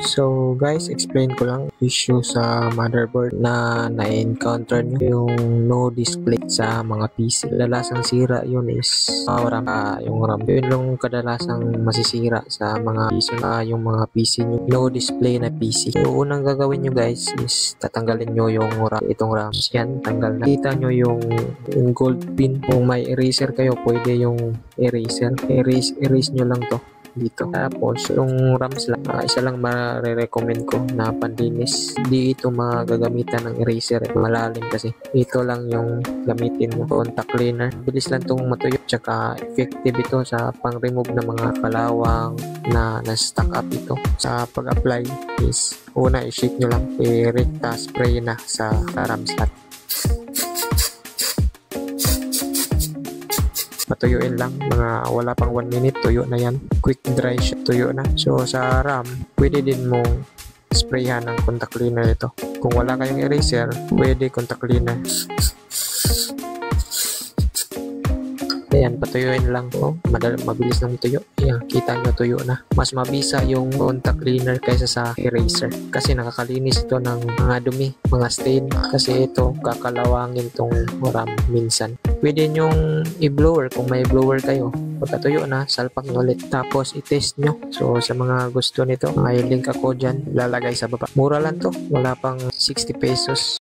So guys, explain ko lang issue sa motherboard na na-encounter nyo, yung no display sa mga PC. Kadalasang sira yun is RAM, yung RAM. Yun yung kadalasang masisira sa mga PC, yung mga PC nyo. No display na PC. So unang gagawin nyo guys is tatanggalin nyo yung RAM. Itong RAM. Yan, tanggal na. Kita nyo yung gold pin. Kung may eraser kayo, pwede yung eraser. Erase nyo lang to dito. Tapos yung RAMs lang, isa lang ma-recommend ko na panlinis. Hindi ito magagamitan ng eraser, malalim kasi. Ito lang yung gamitin mo, contact cleaner. Bilis lang itong matuyo, tsaka effective ito sa pang-remove ng mga kalawang na na-stuck up ito. Sa pag-apply is una i-shake nyo lang, i-recta spray na sa RAM slot. Matuyuin lang, mga wala pang 1 minute, tuyo na yan. Quick dry siya, tuyo na. So sa RAM, pwede din mong sprayhan ng contact cleaner ito. Kung wala kayong eraser, pwede contact cleaner. Ayan, patuyuin lang po. Mabilis lang tuyo. Ayan, kita nyo tuyo na. Mas mabisa yung contact cleaner kaysa sa eraser. Kasi nakakalinis ito ng mga dumi, mga stain. Kasi ito, kakalawangin tong RAM minsan. Pwede nyong i-blower kung may blower kayo. Pagkatuyo na, salpak nyo ulit. Tapos i-test nyo. So sa mga gusto nito, may link ako dyan. Lalagay sa baba. Mura lang to. Wala pang 60 pesos.